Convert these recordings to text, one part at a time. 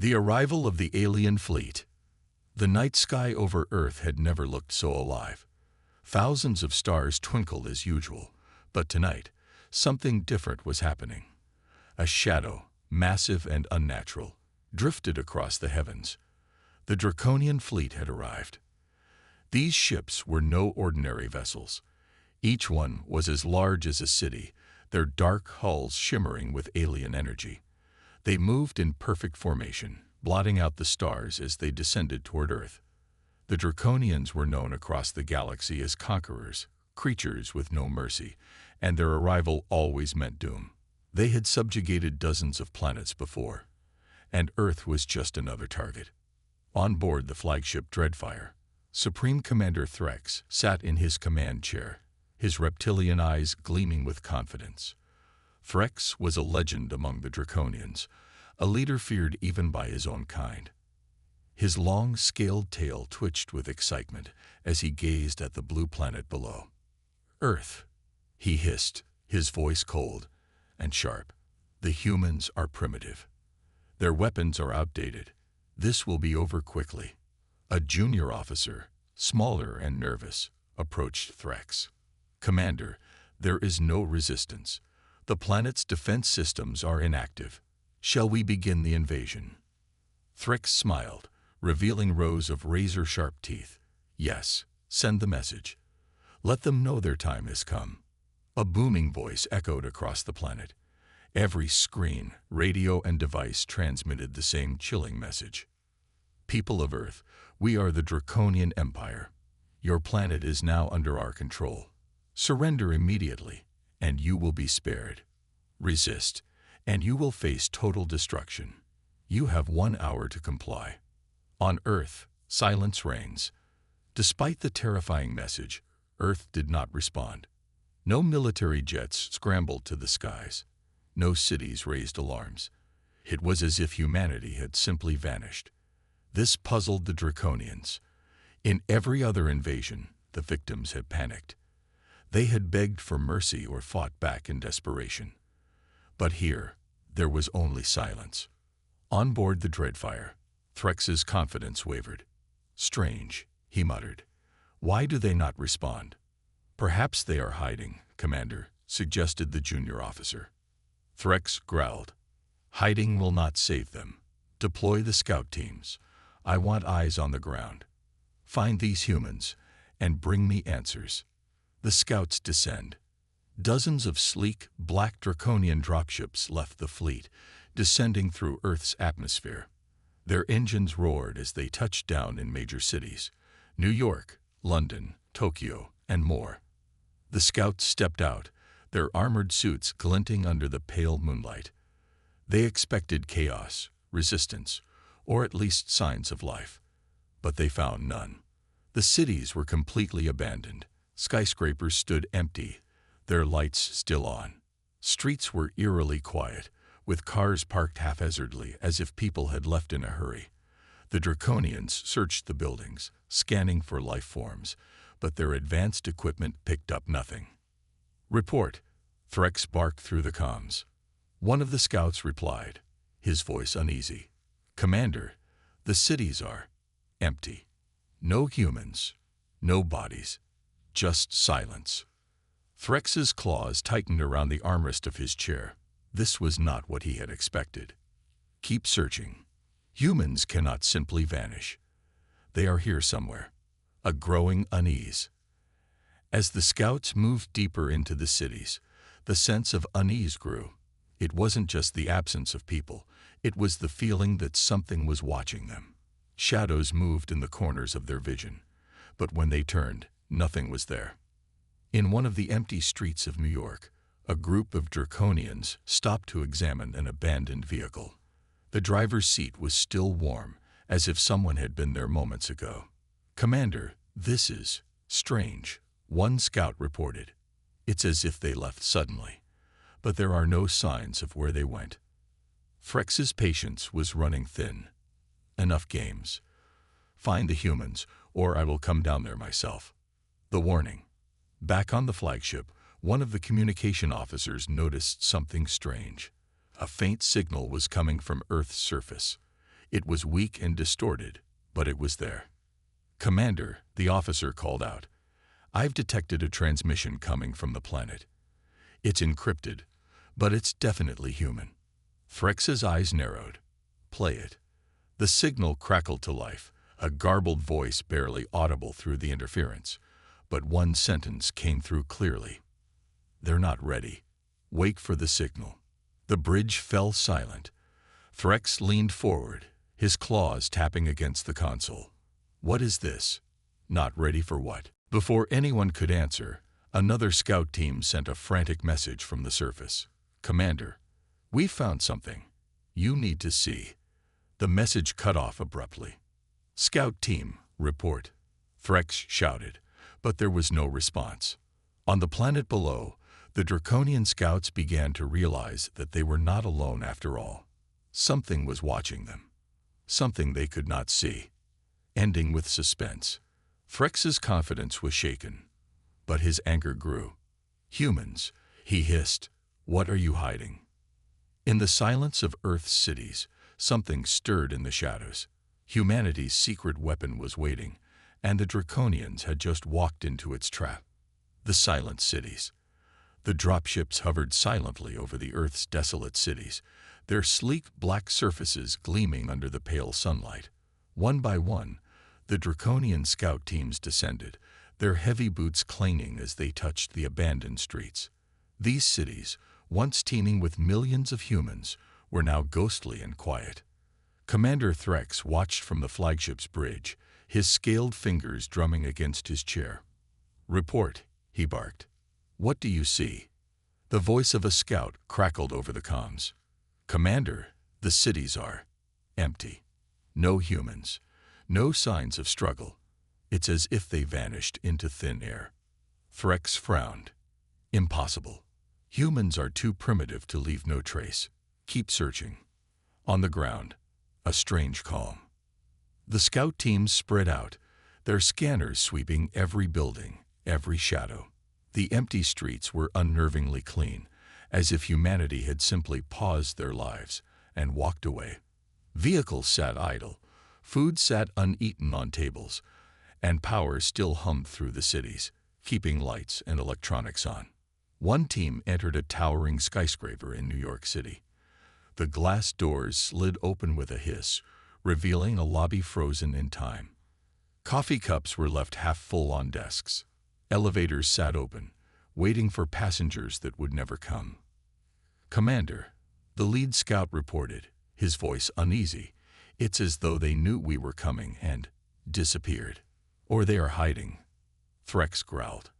The arrival of the alien fleet. The night sky over Earth had never looked so alive. Thousands of stars twinkled as usual, but tonight, something different was happening. A shadow, massive and unnatural, drifted across the heavens. The Draconian fleet had arrived. These ships were no ordinary vessels. Each one was as large as a city, their dark hulls shimmering with alien energy. They moved in perfect formation, blotting out the stars as they descended toward Earth. The Draconians were known across the galaxy as conquerors, creatures with no mercy, and their arrival always meant doom. They had subjugated dozens of planets before, and Earth was just another target. On board the flagship Dreadfire, Supreme Commander Threx sat in his command chair, his reptilian eyes gleaming with confidence. Threx was a legend among the Draconians, a leader feared even by his own kind. His long, scaled tail twitched with excitement as he gazed at the blue planet below. "Earth," he hissed, his voice cold and sharp. "The humans are primitive. Their weapons are outdated. This will be over quickly." A junior officer, smaller and nervous, approached Threx. "Commander, there is no resistance. The planet's defense systems are inactive. Shall we begin the invasion?" Threx smiled, revealing rows of razor-sharp teeth. "Yes, send the message. Let them know their time has come." A booming voice echoed across the planet. Every screen, radio, and device transmitted the same chilling message. "People of Earth, we are the Draconian Empire. Your planet is now under our control. Surrender immediately, and you will be spared. Resist, and you will face total destruction. You have 1 hour to comply." On Earth, silence reigns. Despite the terrifying message, Earth did not respond. No military jets scrambled to the skies. No cities raised alarms. It was as if humanity had simply vanished. This puzzled the Draconians. In every other invasion, the victims had panicked. They had begged for mercy or fought back in desperation. But here, there was only silence. On board the Dreadfire, Threx's confidence wavered. "Strange," he muttered. "Why do they not respond?" "Perhaps they are hiding, Commander," suggested the junior officer. Threx growled. "Hiding will not save them. Deploy the scout teams. I want eyes on the ground. Find these humans, and bring me answers." The scouts descend. Dozens of sleek, black Draconian dropships left the fleet, descending through Earth's atmosphere. Their engines roared as they touched down in major cities: New York, London, Tokyo, and more. The scouts stepped out, their armored suits glinting under the pale moonlight. They expected chaos, resistance, or at least signs of life. But they found none. The cities were completely abandoned. Skyscrapers stood empty, their lights still on. Streets were eerily quiet, with cars parked haphazardly as if people had left in a hurry. The Draconians searched the buildings, scanning for life forms, but their advanced equipment picked up nothing. "Report," Threx barked through the comms. One of the scouts replied, his voice uneasy. "Commander, the cities are empty. No humans, no bodies, just silence." Threx's claws tightened around the armrest of his chair. This was not what he had expected. "Keep searching. Humans cannot simply vanish. They are here somewhere." A growing unease. As the scouts moved deeper into the cities, the sense of unease grew. It wasn't just the absence of people, it was the feeling that something was watching them. Shadows moved in the corners of their vision, but when they turned, nothing was there. In one of the empty streets of New York, a group of Draconians stopped to examine an abandoned vehicle. The driver's seat was still warm, as if someone had been there moments ago. "Commander, this is strange," one scout reported. "It's as if they left suddenly, but there are no signs of where they went." Threx's patience was running thin. "Enough games. Find the humans, or I will come down there myself." The warning. Back on the flagship, one of the communication officers noticed something strange. A faint signal was coming from Earth's surface. It was weak and distorted, but it was there. "Commander," the officer called out, "I've detected a transmission coming from the planet. It's encrypted, but it's definitely human." Threx's eyes narrowed. "Play it." The signal crackled to life, a garbled voice barely audible through the interference, but one sentence came through clearly. "They're not ready. Wait for the signal." The bridge fell silent. Threx leaned forward, his claws tapping against the console. "What is this? Not ready for what?" Before anyone could answer, another scout team sent a frantic message from the surface. "Commander, we found something. You need to see." The message cut off abruptly. "Scout team, report," Threx shouted, but there was no response. On the planet below, the Draconian scouts began to realize that they were not alone after all. Something was watching them. Something they could not see. Ending with suspense. Threx's confidence was shaken, but his anger grew. "Humans," he hissed, "what are you hiding?" In the silence of Earth's cities, something stirred in the shadows. Humanity's secret weapon was waiting, and the Draconians had just walked into its trap. The silent cities. The dropships hovered silently over the Earth's desolate cities, their sleek black surfaces gleaming under the pale sunlight. One by one, the Draconian scout teams descended, their heavy boots clanging as they touched the abandoned streets. These cities, once teeming with millions of humans, were now ghostly and quiet. Commander Threx watched from the flagship's bridge, his scaled fingers drumming against his chair. "Report," he barked. "What do you see?" The voice of a scout crackled over the comms. "Commander, the cities are empty. No humans. No signs of struggle. It's as if they vanished into thin air." Threx frowned. "Impossible. Humans are too primitive to leave no trace. Keep searching." On the ground, a strange calm. The scout teams spread out, their scanners sweeping every building, every shadow. The empty streets were unnervingly clean, as if humanity had simply paused their lives and walked away. Vehicles sat idle, food sat uneaten on tables, and power still hummed through the cities, keeping lights and electronics on. One team entered a towering skyscraper in New York City. The glass doors slid open with a hiss, revealing a lobby frozen in time. Coffee cups were left half full on desks. Elevators sat open, waiting for passengers that would never come. "Commander," the lead scout reported, his voice uneasy. "It's as though they knew we were coming and disappeared. Or they are hiding." Threx growled.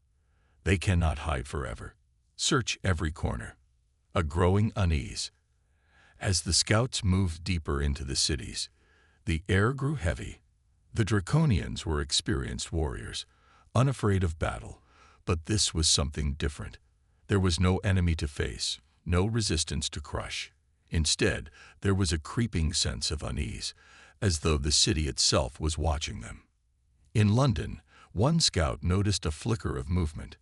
"They cannot hide forever. Search every corner." A growing unease. As the scouts moved deeper into the cities, the air grew heavy. The Draconians were experienced warriors, unafraid of battle, but this was something different. There was no enemy to face, no resistance to crush. Instead, there was a creeping sense of unease, as though the city itself was watching them. In London, one scout noticed a flicker of movement.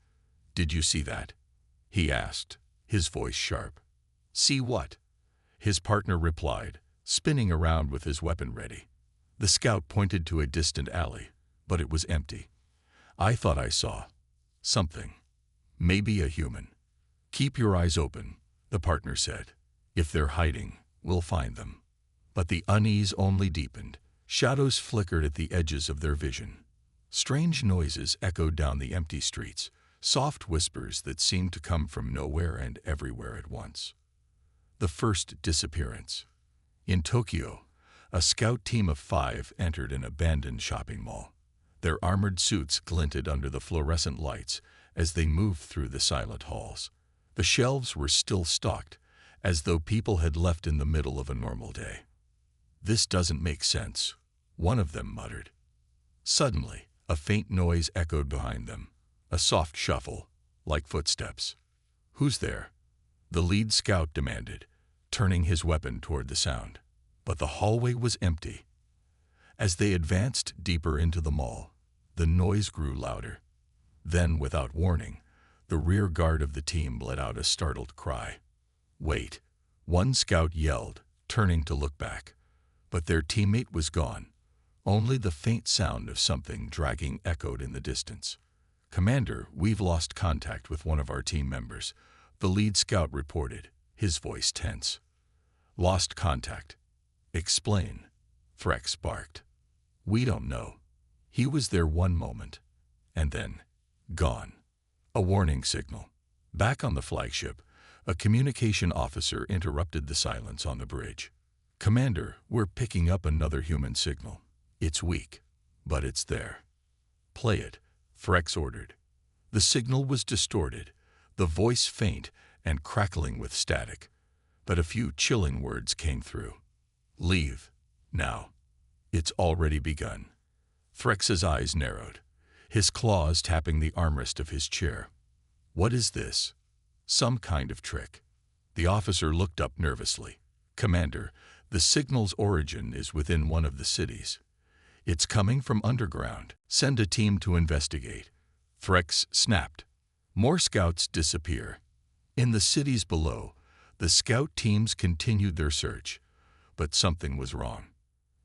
"Did you see that?" he asked, his voice sharp. "See what?" his partner replied, spinning around with his weapon ready. The scout pointed to a distant alley, but it was empty. "I thought I saw something. Maybe a human." "Keep your eyes open," the partner said. "If they're hiding, we'll find them." But the unease only deepened. Shadows flickered at the edges of their vision. Strange noises echoed down the empty streets, soft whispers that seemed to come from nowhere and everywhere at once. The first disappearance. In Tokyo, a scout team of 5 entered an abandoned shopping mall. Their armored suits glinted under the fluorescent lights as they moved through the silent halls. The shelves were still stocked, as though people had left in the middle of a normal day. "This doesn't make sense," one of them muttered. Suddenly, a faint noise echoed behind them, a soft shuffle, like footsteps. "Who's there?" the lead scout demanded, turning his weapon toward the sound. But the hallway was empty. As they advanced deeper into the mall, the noise grew louder. Then, without warning, the rear guard of the team let out a startled cry. "Wait," one scout yelled, turning to look back. But their teammate was gone. Only the faint sound of something dragging echoed in the distance. "Commander, we've lost contact with one of our team members," the lead scout reported, his voice tense. "Lost contact? Explain," Threx barked. "We don't know. He was there one moment, and then gone." A warning signal. Back on the flagship, a communication officer interrupted the silence on the bridge. "Commander, we're picking up another human signal. It's weak, but it's there." "Play it," Threx ordered. The signal was distorted, the voice faint and crackling with static, but a few chilling words came through. "Leave. Now." "It's already begun." Threx's eyes narrowed, his claws tapping the armrest of his chair. "What is this? Some kind of trick?" The officer looked up nervously. "Commander, the signal's origin is within one of the cities. It's coming from underground. Send a team to investigate." Threx snapped. More scouts disappear. In the cities below, the scout teams continued their search, but something was wrong.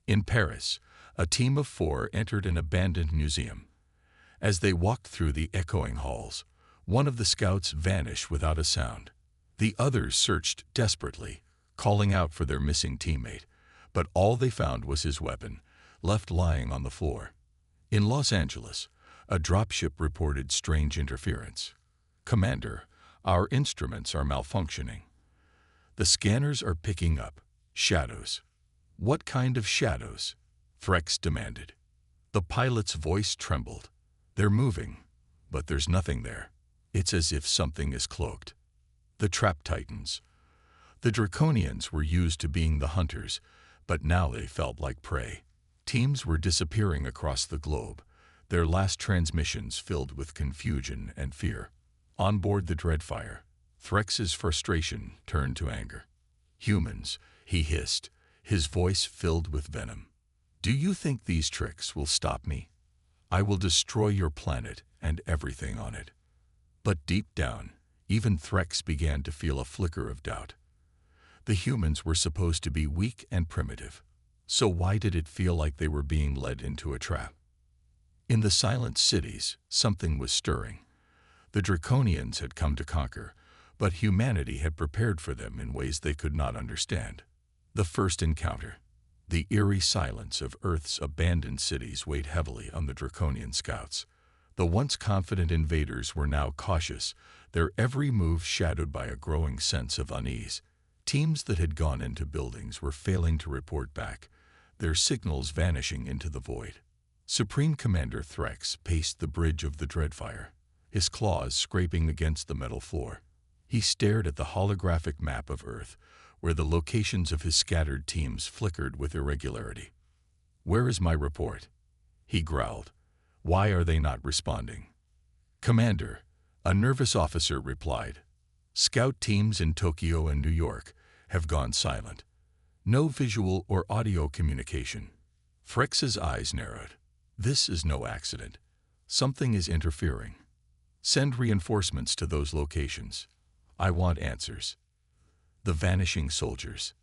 In Paris, a team of 4 entered an abandoned museum. As they walked through the echoing halls, one of the scouts vanished without a sound. The others searched desperately, calling out for their missing teammate, but all they found was his weapon, left lying on the floor. In Los Angeles, a dropship reported strange interference. "Commander, our instruments are malfunctioning. The scanners are picking up shadows." "What kind of shadows?" Threx demanded. The pilot's voice trembled. "They're moving, but there's nothing there. It's as if something is cloaked." The trap tightens. The Draconians were used to being the hunters, but now they felt like prey. Teams were disappearing across the globe, their last transmissions filled with confusion and fear. On board the Dreadfire, Threx's frustration turned to anger. "Humans," he hissed, his voice filled with venom. "Do you think these tricks will stop me? I will destroy your planet and everything on it." But deep down, even Threx began to feel a flicker of doubt. The humans were supposed to be weak and primitive, so why did it feel like they were being led into a trap? In the silent cities, something was stirring. The Draconians had come to conquer, but humanity had prepared for them in ways they could not understand. The first encounter. The eerie silence of Earth's abandoned cities weighed heavily on the Draconian scouts. The once confident invaders were now cautious, their every move shadowed by a growing sense of unease. Teams that had gone into buildings were failing to report back, their signals vanishing into the void. Supreme Commander Threx paced the bridge of the Dreadfire, his claws scraping against the metal floor. He stared at the holographic map of Earth, where the locations of his scattered teams flickered with irregularity. "Where is my report?" he growled. "Why are they not responding?" "Commander," a nervous officer replied, "scout teams in Tokyo and New York have gone silent. No visual or audio communication." Threx's eyes narrowed. "This is no accident. Something is interfering. Send reinforcements to those locations. I want answers." The vanishing soldiers.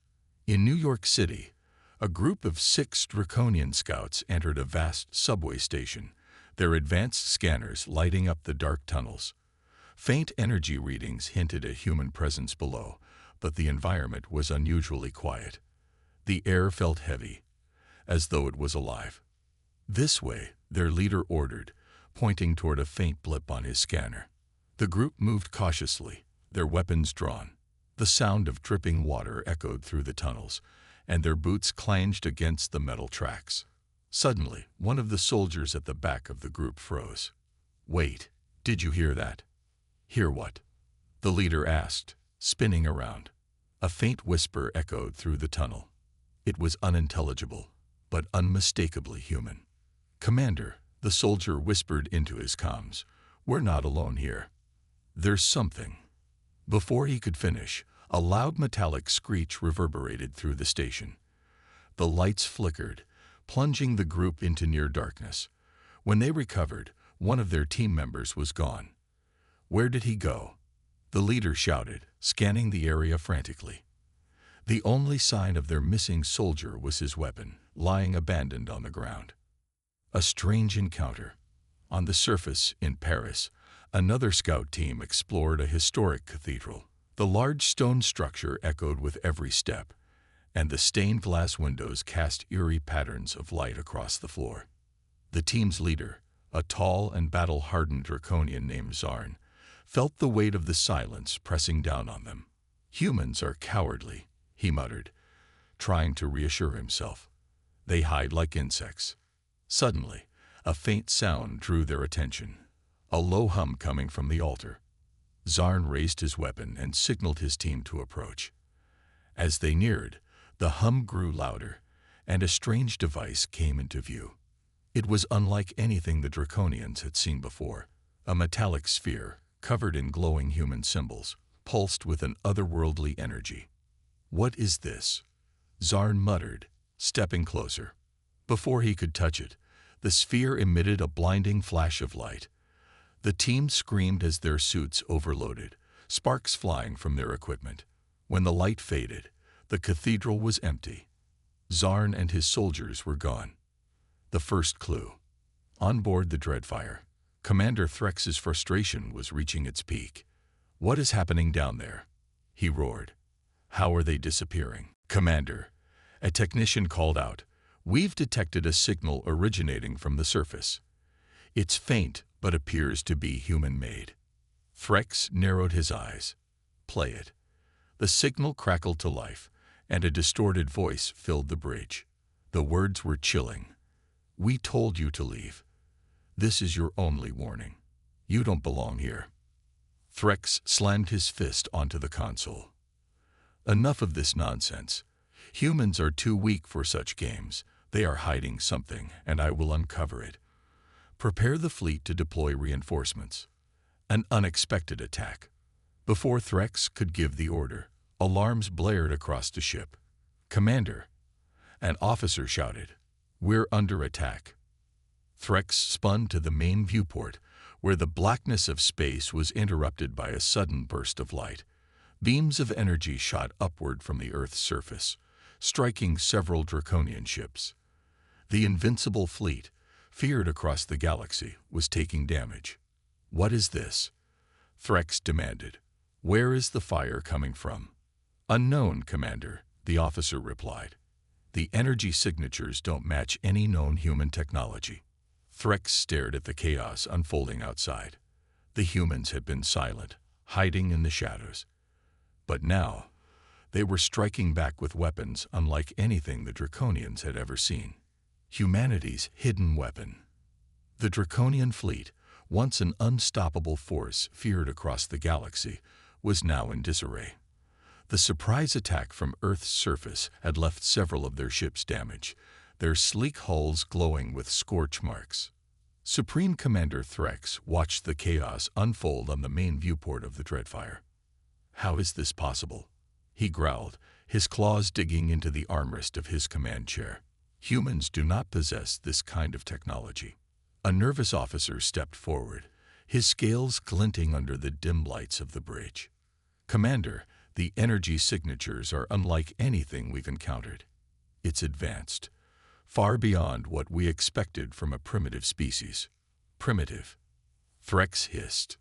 In New York City, a group of 6 Draconian scouts entered a vast subway station, their advanced scanners lighting up the dark tunnels. Faint energy readings hinted at human presence below, but the environment was unusually quiet. The air felt heavy, as though it was alive. "This way," their leader ordered, pointing toward a faint blip on his scanner. The group moved cautiously, their weapons drawn. The sound of dripping water echoed through the tunnels, and their boots clanged against the metal tracks. Suddenly, one of the soldiers at the back of the group froze. "Wait, did you hear that?" "Hear what?" the leader asked, spinning around. A faint whisper echoed through the tunnel. It was unintelligible, but unmistakably human. "Commander," the soldier whispered into his comms, "we're not alone here. There's something." Before he could finish, a loud metallic screech reverberated through the station. The lights flickered, plunging the group into near darkness. When they recovered, one of their team members was gone. "Where did he go?" the leader shouted, scanning the area frantically. The only sign of their missing soldier was his weapon, lying abandoned on the ground. A strange encounter. On the surface, in Paris, another scout team explored a historic cathedral. The large stone structure echoed with every step, and the stained glass windows cast eerie patterns of light across the floor. The team's leader, a tall and battle-hardened draconian named Zarn, felt the weight of the silence pressing down on them. "Humans are cowardly," he muttered, trying to reassure himself. "They hide like insects." Suddenly, a faint sound drew their attention, a low hum coming from the altar. Zarn raised his weapon and signaled his team to approach. As they neared, the hum grew louder, and a strange device came into view. It was unlike anything the Draconians had seen before. A metallic sphere, covered in glowing human symbols, pulsed with an otherworldly energy. "What is this?" Zarn muttered, stepping closer. Before he could touch it, the sphere emitted a blinding flash of light. The team screamed as their suits overloaded, sparks flying from their equipment. When the light faded, the cathedral was empty. Zarn and his soldiers were gone. The first clue. On board the Dreadfire, Commander Threx's frustration was reaching its peak. "What is happening down there?" he roared. "How are they disappearing?" "Commander," a technician called out, "we've detected a signal originating from the surface. It's faint, but appears to be human-made." Threx narrowed his eyes. "Play it." The signal crackled to life, and a distorted voice filled the bridge. The words were chilling. "We told you to leave. This is your only warning. You don't belong here." Threx slammed his fist onto the console. "Enough of this nonsense. Humans are too weak for such games. They are hiding something, and I will uncover it. Prepare the fleet to deploy reinforcements." An unexpected attack. Before Threx could give the order, alarms blared across the ship. "Commander," an officer shouted, "we're under attack." Threx spun to the main viewport, where the blackness of space was interrupted by a sudden burst of light. Beams of energy shot upward from the Earth's surface, striking several Draconian ships. The invincible fleet, feared across the galaxy, was taking damage. "What is this?" Threx demanded. "Where is the fire coming from?" "Unknown, Commander," the officer replied. "The energy signatures don't match any known human technology." Threx stared at the chaos unfolding outside. The humans had been silent, hiding in the shadows. But now, they were striking back with weapons unlike anything the Draconians had ever seen. Humanity's hidden weapon. The Draconian fleet, once an unstoppable force feared across the galaxy, was now in disarray. The surprise attack from Earth's surface had left several of their ships damaged, their sleek hulls glowing with scorch marks. Supreme Commander Threx watched the chaos unfold on the main viewport of the Dreadfire. "How is this possible?" he growled, his claws digging into the armrest of his command chair. "Humans do not possess this kind of technology." A nervous officer stepped forward, his scales glinting under the dim lights of the bridge. "Commander, the energy signatures are unlike anything we've encountered. It's advanced, far beyond what we expected from a primitive species." "Primitive?" Threx hissed.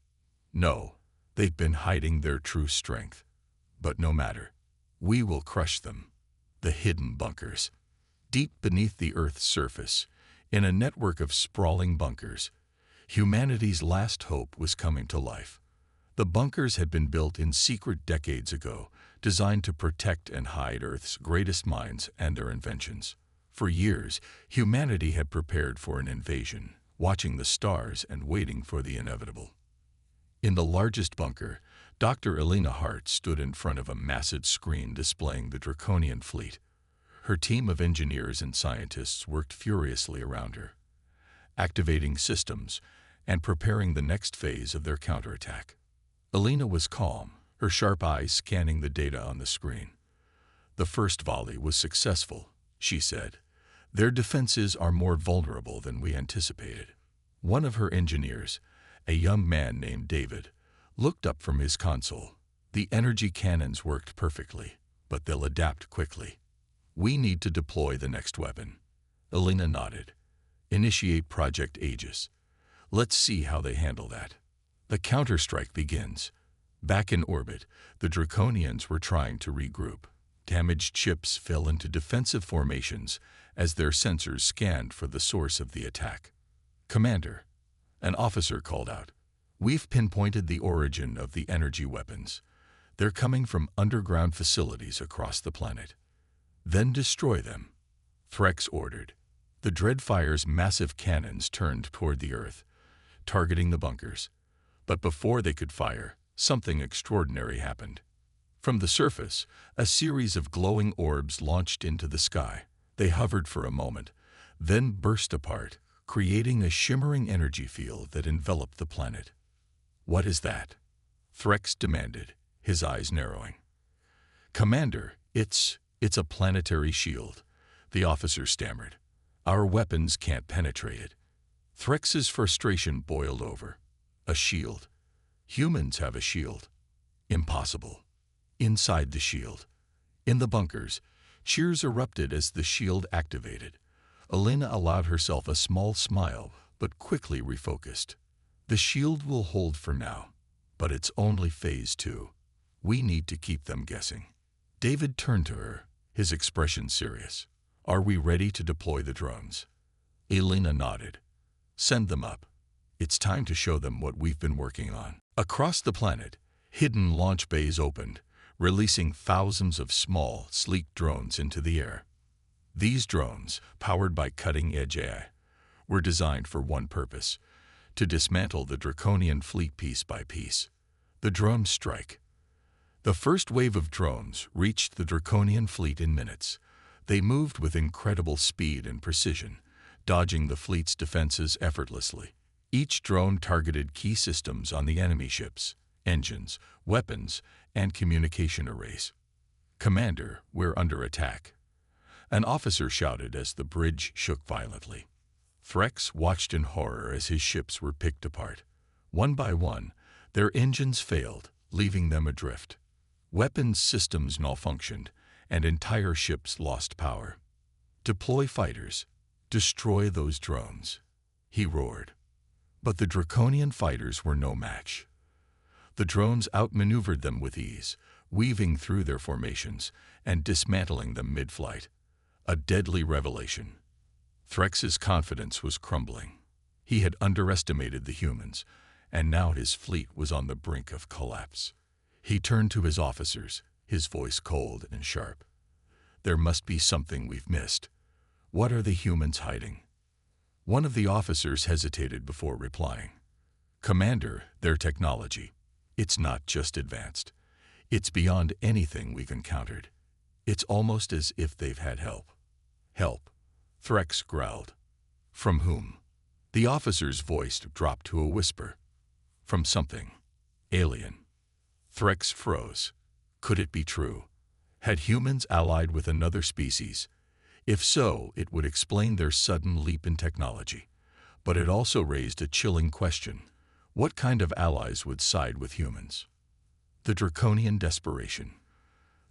"No, they've been hiding their true strength. But no matter. We will crush them." The hidden bunkers. Deep beneath the Earth's surface, in a network of sprawling bunkers, humanity's last hope was coming to life. The bunkers had been built in secret decades ago, designed to protect and hide Earth's greatest minds and their inventions. For years, humanity had prepared for an invasion, watching the stars and waiting for the inevitable. In the largest bunker, Dr. Elena Hart stood in front of a massive screen displaying the Draconian fleet. Her team of engineers and scientists worked furiously around her, activating systems and preparing the next phase of their counterattack. Elena was calm, her sharp eyes scanning the data on the screen. "The first volley was successful," she said. "Their defenses are more vulnerable than we anticipated." One of her engineers, a young man named David, looked up from his console. The energy cannons worked perfectly, but they'll adapt quickly. We need to deploy the next weapon. Elena nodded. Initiate Project Aegis. Let's see how they handle that. The counterstrike begins. Back in orbit, the Draconians were trying to regroup. Damaged ships fell into defensive formations as their sensors scanned for the source of the attack. Commander, an officer called out. We've pinpointed the origin of the energy weapons. They're coming from underground facilities across the planet. Then destroy them, Threx ordered. The Dreadfire's massive cannons turned toward the Earth, targeting the bunkers. But before they could fire, something extraordinary happened. From the surface, a series of glowing orbs launched into the sky. They hovered for a moment, then burst apart, creating a shimmering energy field that enveloped the planet. What is that? Threx demanded, his eyes narrowing. Commander, it's a planetary shield, the officer stammered. Our weapons can't penetrate it. Threx's frustration boiled over. A shield. Humans have a shield. Impossible. Inside the shield, in the bunkers, cheers erupted as the shield activated. Elena allowed herself a small smile, but quickly refocused. The shield will hold for now, but it's only phase 2. We need to keep them guessing. David turned to her, his expression serious. Are we ready to deploy the drones? Elena nodded. Send them up. It's time to show them what we've been working on. Across the planet, hidden launch bays opened, releasing thousands of small, sleek drones into the air. These drones, powered by cutting-edge AI, were designed for one purpose: to dismantle the Draconian fleet piece by piece. The drone strike. The first wave of drones reached the Draconian fleet in minutes. They moved with incredible speed and precision, dodging the fleet's defenses effortlessly. Each drone targeted key systems on the enemy ships, engines, weapons, and communication arrays. Commander, we're under attack. An officer shouted as the bridge shook violently. Threx watched in horror as his ships were picked apart. One by one, their engines failed, leaving them adrift. Weapons systems malfunctioned, and entire ships lost power. Deploy fighters. Destroy those drones, he roared. But the Draconian fighters were no match. The drones outmaneuvered them with ease, weaving through their formations and dismantling them mid-flight. A deadly revelation. Threx's confidence was crumbling. He had underestimated the humans, and now his fleet was on the brink of collapse. He turned to his officers, his voice cold and sharp. There must be something we've missed. What are the humans hiding? One of the officers hesitated before replying. Commander, their technology. It's not just advanced. It's beyond anything we've encountered. It's almost as if they've had help. Help, Threx growled. From whom? The officer's voice dropped to a whisper. From something. Alien. Threx froze. Could it be true? Had humans allied with another species? If so, it would explain their sudden leap in technology. But it also raised a chilling question. What kind of allies would side with humans? The Draconian desperation.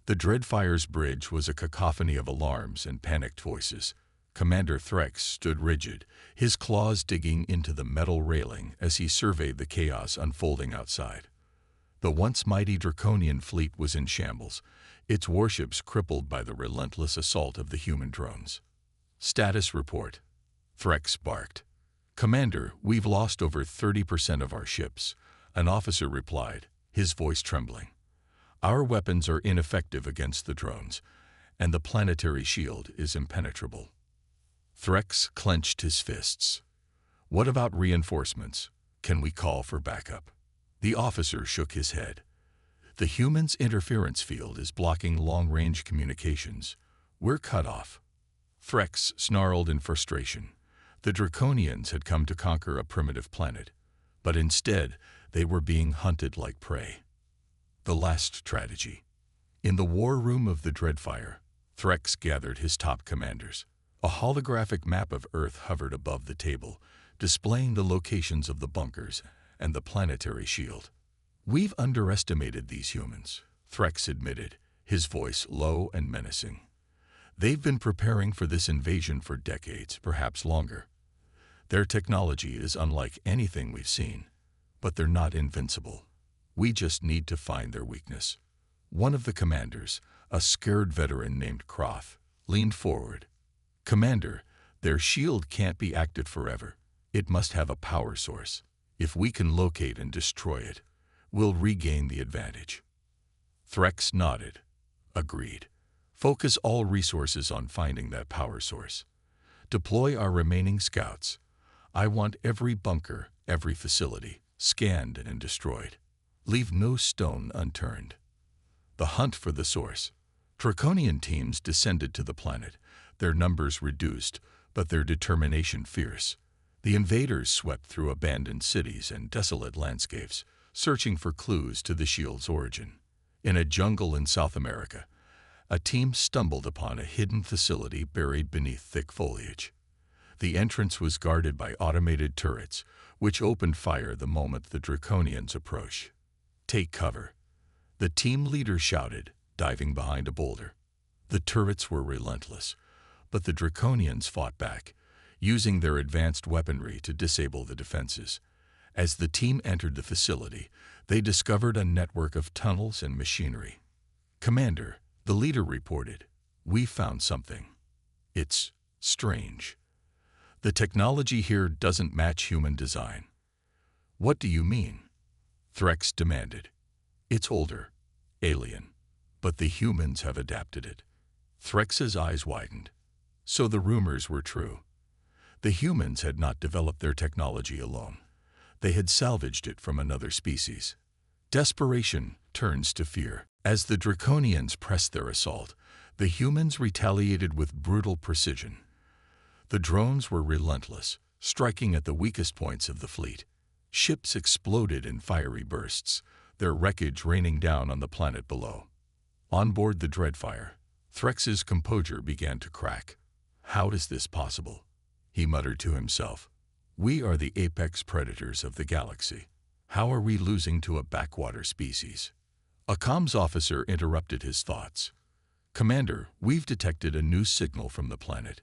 The Dreadfire's bridge was a cacophony of alarms and panicked voices. Commander Threx stood rigid, his claws digging into the metal railing as he surveyed the chaos unfolding outside. The once mighty Draconian fleet was in shambles, its warships crippled by the relentless assault of the human drones. Status report. Threx barked. Commander, we've lost over 30% of our ships, an officer replied, his voice trembling. Our weapons are ineffective against the drones, and the planetary shield is impenetrable. Threx clenched his fists. What about reinforcements? Can we call for backup? The officer shook his head. The humans' interference field is blocking long-range communications. We're cut off. Threx snarled in frustration. The Draconians had come to conquer a primitive planet, but instead they were being hunted like prey. The last tragedy. In the war room of the Dreadfire, Threx gathered his top commanders. A holographic map of Earth hovered above the table, displaying the locations of the bunkers and the planetary shield. We've underestimated these humans, Threx admitted, his voice low and menacing. They've been preparing for this invasion for decades, perhaps longer. Their technology is unlike anything we've seen, but they're not invincible. We just need to find their weakness. One of the commanders, a scared veteran named Croft, leaned forward. Commander, their shield can't be active forever. It must have a power source. If we can locate and destroy it, we'll regain the advantage. Threx nodded. Agreed. Focus all resources on finding that power source. Deploy our remaining scouts. I want every bunker, every facility, scanned and destroyed. Leave no stone unturned. The hunt for the source. Draconian teams descended to the planet, their numbers reduced, but their determination fierce. The invaders swept through abandoned cities and desolate landscapes, searching for clues to the shield's origin. In a jungle in South America, a team stumbled upon a hidden facility buried beneath thick foliage. The entrance was guarded by automated turrets, which opened fire the moment the Draconians approached. Take cover, the team leader shouted, diving behind a boulder. The turrets were relentless, but the Draconians fought back, using their advanced weaponry to disable the defenses. As the team entered the facility, they discovered a network of tunnels and machinery. Commander, the leader reported, we found something. It's strange. The technology here doesn't match human design. What do you mean? Threx demanded. It's older, alien, but the humans have adapted it. Threx's eyes widened. So the rumors were true. The humans had not developed their technology alone. They had salvaged it from another species. Desperation turns to fear. As the Draconians pressed their assault, the humans retaliated with brutal precision. The drones were relentless, striking at the weakest points of the fleet. Ships exploded in fiery bursts, their wreckage raining down on the planet below. On board the Dreadfire, Threx's composure began to crack. How is this possible? He muttered to himself. We are the apex predators of the galaxy. How are we losing to a backwater species? A comms officer interrupted his thoughts. Commander, we've detected a new signal from the planet.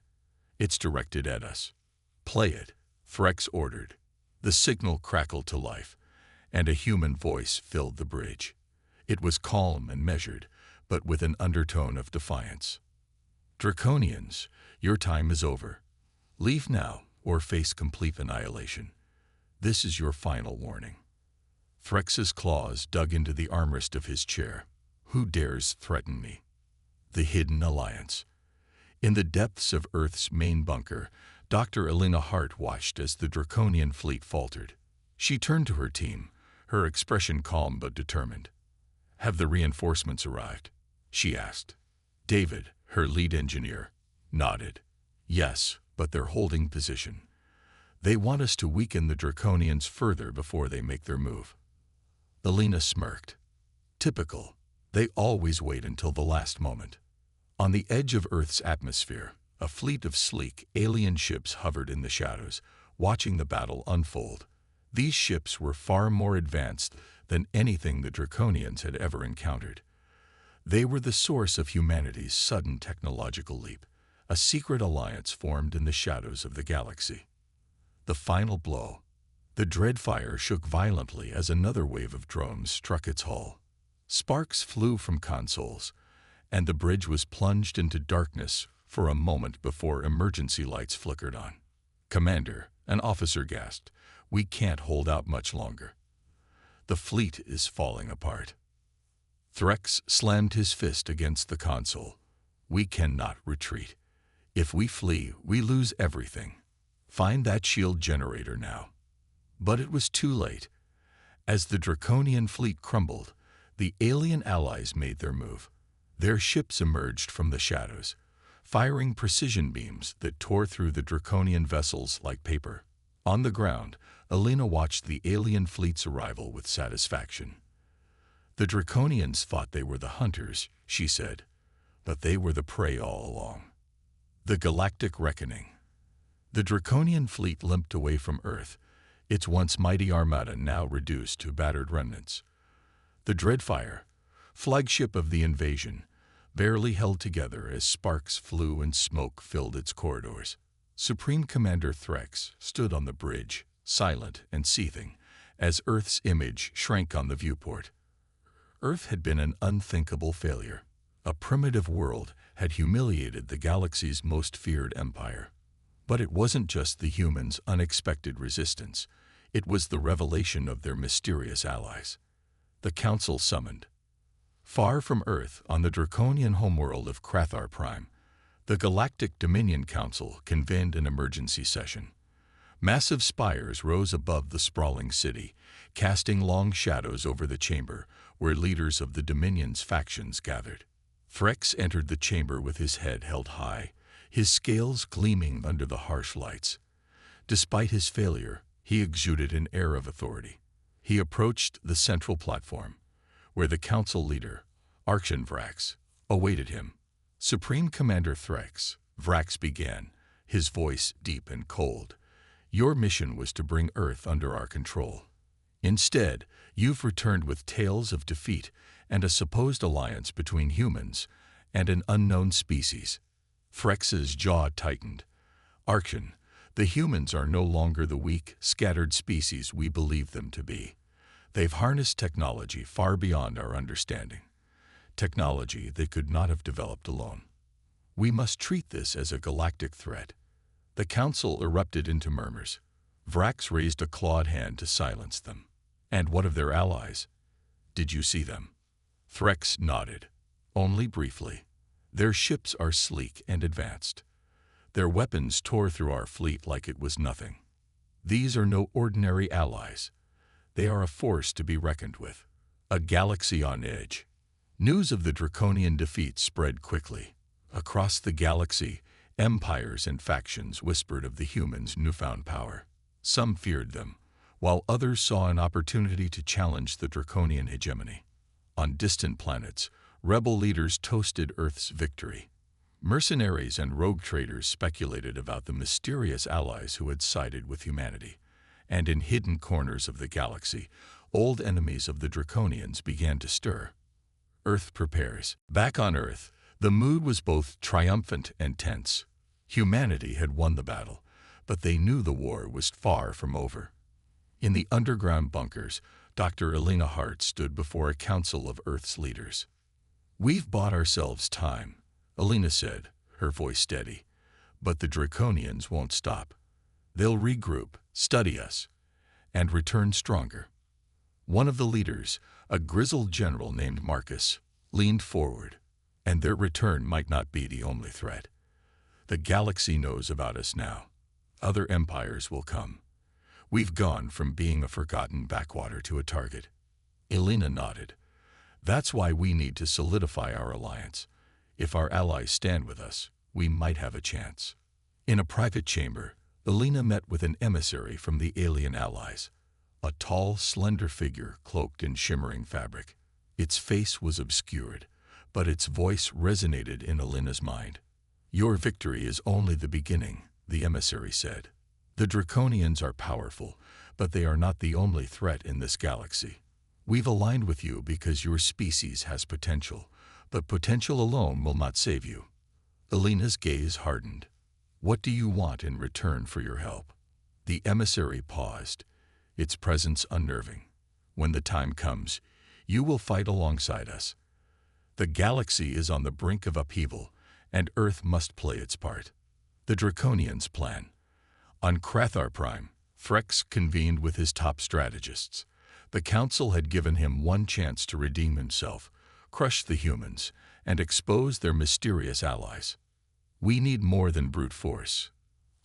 It's directed at us. Play it, Threx ordered. The signal crackled to life, and a human voice filled the bridge. It was calm and measured, but with an undertone of defiance. Draconians, your time is over. Leave now or face complete annihilation. This is your final warning. Threx's claws dug into the armrest of his chair. Who dares threaten me? The Hidden Alliance. In the depths of Earth's main bunker, Dr. Elena Hart watched as the Draconian fleet faltered. She turned to her team, her expression calm but determined. Have the reinforcements arrived? She asked. David, her lead engineer, nodded. Yes, but they're holding position. They want us to weaken the Draconians further before they make their move. Elena smirked. Typical. They always wait until the last moment. On the edge of Earth's atmosphere, a fleet of sleek, alien ships hovered in the shadows, watching the battle unfold. These ships were far more advanced than anything the Draconians had ever encountered. They were the source of humanity's sudden technological leap, a secret alliance formed in the shadows of the galaxy. The final blow. The Dreadfire shook violently as another wave of drones struck its hull. Sparks flew from consoles, and the bridge was plunged into darkness for a moment before emergency lights flickered on. Commander, an officer gasped, we can't hold out much longer. The fleet is falling apart. Threx slammed his fist against the console. We cannot retreat. If we flee, we lose everything. Find that shield generator now. But it was too late. As the Draconian fleet crumbled, the alien allies made their move. Their ships emerged from the shadows, firing precision beams that tore through the Draconian vessels like paper. On the ground, Elena watched the alien fleet's arrival with satisfaction. The Draconians thought they were the hunters, she said, but they were the prey all along. The Galactic Reckoning. The Draconian fleet limped away from Earth, its once mighty armada now reduced to battered remnants. The Dreadfire, flagship of the invasion, barely held together as sparks flew and smoke filled its corridors. Supreme Commander Threx stood on the bridge, silent and seething, as Earth's image shrank on the viewport. Earth had been an unthinkable failure. A primitive world had humiliated the galaxy's most feared empire. But it wasn't just the humans' unexpected resistance. It was the revelation of their mysterious allies. The Council summoned. Far from Earth, on the draconian homeworld of Crathar Prime, the Galactic Dominion Council convened an emergency session. Massive spires rose above the sprawling city, casting long shadows over the chamber where leaders of the Dominion's factions gathered. Threx entered the chamber with his head held high, his scales gleaming under the harsh lights. Despite his failure, he exuded an air of authority. He approached the central platform, where the council leader, Vrax, awaited him. Supreme Commander Threx, Vrax began, his voice deep and cold. Your mission was to bring Earth under our control. Instead, you've returned with tales of defeat and a supposed alliance between humans and an unknown species. Threx's jaw tightened. Archon, the humans are no longer the weak, scattered species we believe them to be. They've harnessed technology far beyond our understanding. Technology they could not have developed alone. We must treat this as a galactic threat. The council erupted into murmurs. Vrax raised a clawed hand to silence them. And what of their allies? Did you see them? Threx nodded, only briefly. Their ships are sleek and advanced. Their weapons tore through our fleet like it was nothing. These are no ordinary allies. They are a force to be reckoned with, a galaxy on edge. News of the draconian defeat spread quickly. Across the galaxy, empires and factions whispered of the humans' newfound power. Some feared them, while others saw an opportunity to challenge the draconian hegemony. On distant planets, rebel leaders toasted Earth's victory. Mercenaries and rogue traders speculated about the mysterious allies who had sided with humanity. And in hidden corners of the galaxy, old enemies of the draconians began to stir. Earth prepares. Back on Earth, the mood was both triumphant and tense. Humanity had won the battle, but they knew the war was far from over. In the underground bunkers, Dr. Elena Hart stood before a council of Earth's leaders. We've bought ourselves time, Elena said, her voice steady. But the draconians won't stop. They'll regroup, study us, and return stronger. One of the leaders, a grizzled general named Marcus, leaned forward. And their return might not be the only threat. The galaxy knows about us now. Other empires will come. We've gone from being a forgotten backwater to a target. Elena nodded. That's why we need to solidify our alliance. If our allies stand with us, we might have a chance. In a private chamber, Elena met with an emissary from the alien allies. A tall, slender figure cloaked in shimmering fabric. Its face was obscured, but its voice resonated in Elena's mind. Your victory is only the beginning, the emissary said. The draconians are powerful, but they are not the only threat in this galaxy. We've aligned with you because your species has potential, but potential alone will not save you. Elena's gaze hardened. What do you want in return for your help? The emissary paused, its presence unnerving. When the time comes, you will fight alongside us. The galaxy is on the brink of upheaval, and Earth must play its part. The Draconians' plan. On Crathar Prime, Threx convened with his top strategists. The Council had given him one chance to redeem himself, crush the humans, and expose their mysterious allies. We need more than brute force,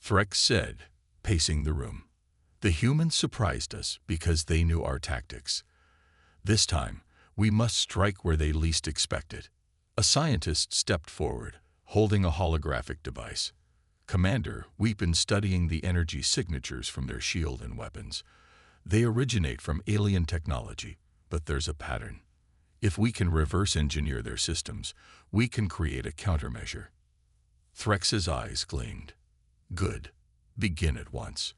Threx said, pacing the room. The humans surprised us because they knew our tactics. This time, we must strike where they least expect it. A scientist stepped forward, holding a holographic device. Commander, we've been studying the energy signatures from their shield and weapons. They originate from alien technology, but there's a pattern. If we can reverse engineer their systems, we can create a countermeasure. Threx's eyes gleamed. Good. Begin at once.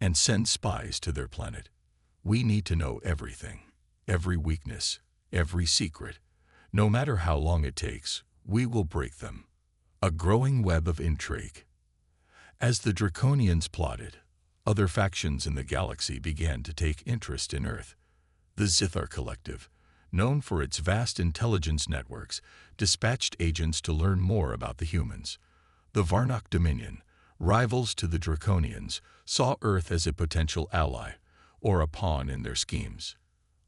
And send spies to their planet. We need to know everything. Every weakness. Every secret. No matter how long it takes, We will break them. A growing web of intrigue. As the Draconians plotted, other factions in the galaxy began to take interest in Earth. The Zithar Collective, known for its vast intelligence networks, dispatched agents to learn more about the humans. The Varnock Dominion, rivals to the Draconians, saw Earth as a potential ally, or a pawn in their schemes.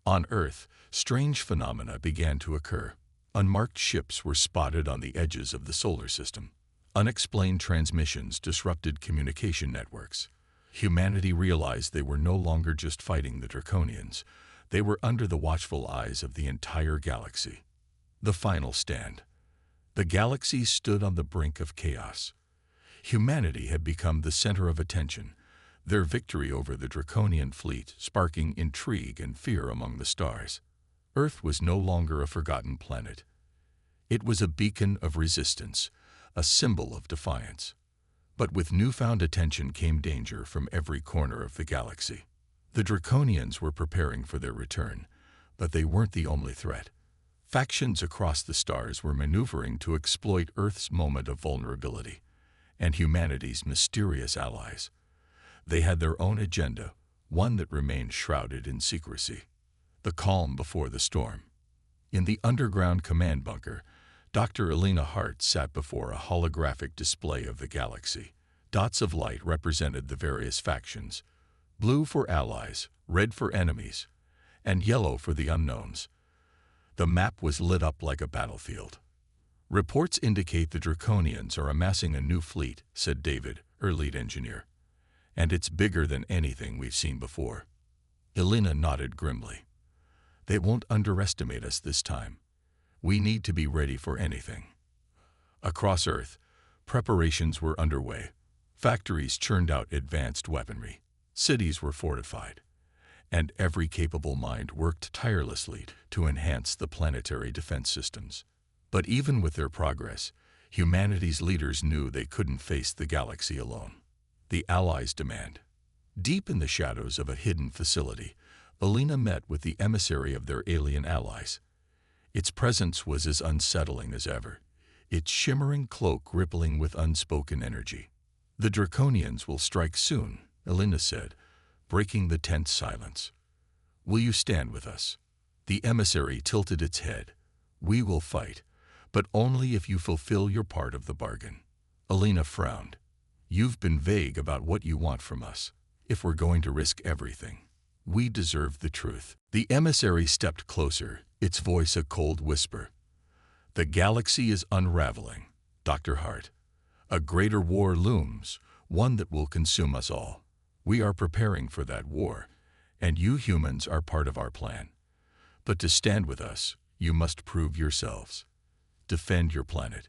On Earth, strange phenomena began to occur. Unmarked ships were spotted on the edges of the solar system. Unexplained transmissions disrupted communication networks. Humanity realized they were no longer just fighting the Draconians. They were under the watchful eyes of the entire galaxy. The final stand. The galaxy stood on the brink of chaos. Humanity had become the center of attention, their victory over the Draconian fleet sparking intrigue and fear among the stars. Earth was no longer a forgotten planet. It was a beacon of resistance, a symbol of defiance. But with newfound attention came danger from every corner of the galaxy. The Draconians were preparing for their return, but they weren't the only threat. Factions across the stars were maneuvering to exploit Earth's moment of vulnerability and humanity's mysterious allies. They had their own agenda, one that remained shrouded in secrecy. The calm before the storm. In the underground command bunker, Dr. Elena Hart sat before a holographic display of the galaxy. Dots of light represented the various factions. Blue for allies, red for enemies, and yellow for the unknowns. The map was lit up like a battlefield. Reports indicate the Draconians are amassing a new fleet, said David, her lead engineer. And it's bigger than anything we've seen before. Elena nodded grimly. They won't underestimate us this time. We need to be ready for anything. Across Earth, preparations were underway. Factories churned out advanced weaponry. Cities were fortified. And every capable mind worked tirelessly to enhance the planetary defense systems. But even with their progress, humanity's leaders knew they couldn't face the galaxy alone. The Allies' demand. Deep in the shadows of a hidden facility, Elena met with the emissary of their alien allies. Its presence was as unsettling as ever, its shimmering cloak rippling with unspoken energy. The Draconians will strike soon, Elena said, breaking the tense silence. Will you stand with us? The emissary tilted its head. We will fight, but only if you fulfill your part of the bargain. Elena frowned. You've been vague about what you want from us. If we're going to risk everything, we deserve the truth. The emissary stepped closer, its voice a cold whisper. The galaxy is unraveling, Dr. Hart. A greater war looms, one that will consume us all. We are preparing for that war, and you humans are part of our plan. But to stand with us, you must prove yourselves. Defend your planet.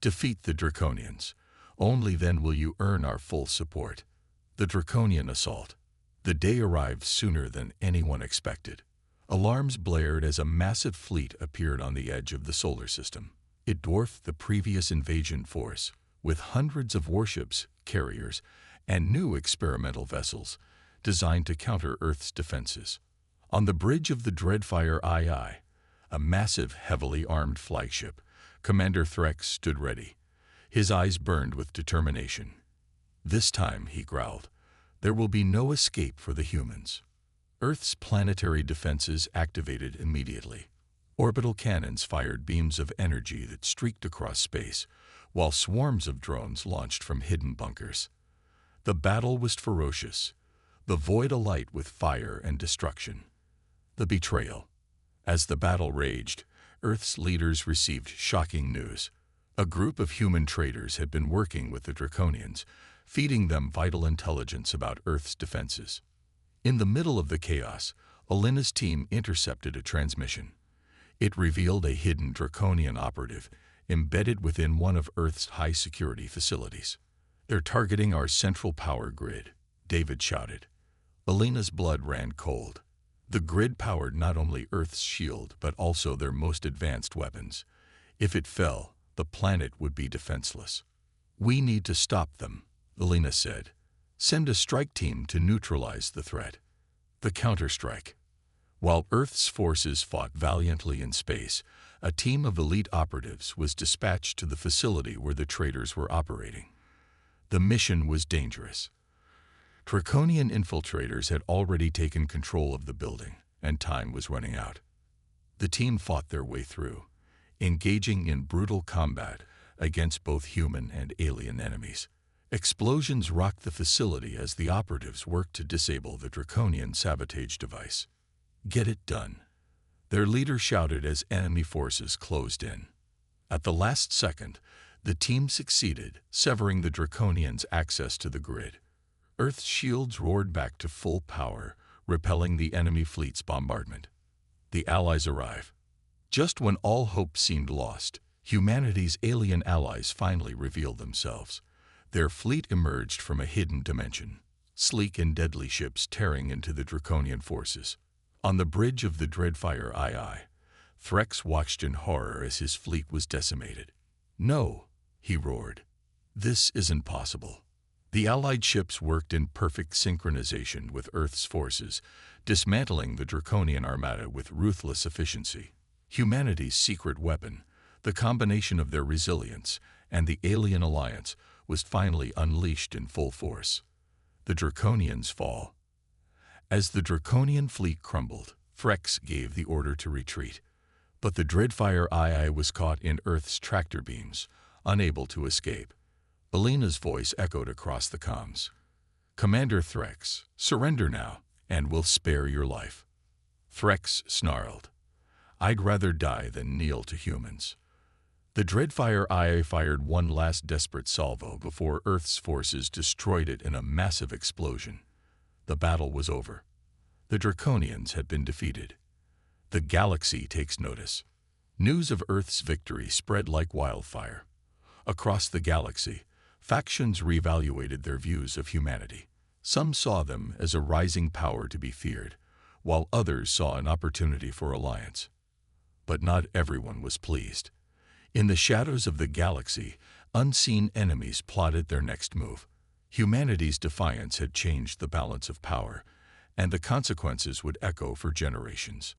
Defeat the Draconians. Only then will you earn our full support. The Draconian assault. The day arrived sooner than anyone expected. Alarms blared as a massive fleet appeared on the edge of the solar system. It dwarfed the previous invasion force, with hundreds of warships, carriers, and new experimental vessels designed to counter Earth's defenses. On the bridge of the Dreadfire II, a massive, heavily armed flagship, Commander Threx stood ready. His eyes burned with determination. This time, he growled, there will be no escape for the humans. Earth's planetary defenses activated immediately. Orbital cannons fired beams of energy that streaked across space, while swarms of drones launched from hidden bunkers. The battle was ferocious, the void alight with fire and destruction. The betrayal. As the battle raged, Earth's leaders received shocking news. A group of human traitors had been working with the Draconians, feeding them vital intelligence about Earth's defenses. In the middle of the chaos, Elena's team intercepted a transmission. It revealed a hidden Draconian operative embedded within one of Earth's high-security facilities. They're targeting our central power grid, David shouted. Elena's blood ran cold. The grid powered not only Earth's shield but also their most advanced weapons. If it fell, the planet would be defenseless. We need to stop them, Elena said. Send a strike team to neutralize the threat. The counterstrike. While Earth's forces fought valiantly in space, a team of elite operatives was dispatched to the facility where the traitors were operating. The mission was dangerous. Draconian infiltrators had already taken control of the building, and time was running out. The team fought their way through, engaging in brutal combat against both human and alien enemies. Explosions rocked the facility as the operatives worked to disable the Draconian sabotage device. "Get it done," their leader shouted as enemy forces closed in. At the last second, the team succeeded, severing the Draconians' access to the grid. Earth's shields roared back to full power, repelling the enemy fleet's bombardment. The Allies arrive. Just when all hope seemed lost, humanity's alien allies finally revealed themselves. Their fleet emerged from a hidden dimension, sleek and deadly ships tearing into the Draconian forces. On the bridge of the Dreadfire II, Threx watched in horror as his fleet was decimated. "No," he roared. "This isn't possible." The Allied ships worked in perfect synchronization with Earth's forces, dismantling the Draconian armada with ruthless efficiency. Humanity's secret weapon, the combination of their resilience and the alien alliance, was finally unleashed in full force. The Draconians fall. As the Draconian fleet crumbled, Threx gave the order to retreat. But the Dreadfire II was caught in Earth's tractor beams, unable to escape. Belena's voice echoed across the comms. "Commander Threx, surrender now, and we'll spare your life." Threx snarled. "I'd rather die than kneel to humans." The Dreadfire II fired one last desperate salvo before Earth's forces destroyed it in a massive explosion. The battle was over. The Draconians had been defeated. The galaxy takes notice. News of Earth's victory spread like wildfire. Across the galaxy, factions reevaluated their views of humanity. Some saw them as a rising power to be feared, while others saw an opportunity for alliance. But not everyone was pleased. In the shadows of the galaxy, unseen enemies plotted their next move. Humanity's defiance had changed the balance of power, and the consequences would echo for generations.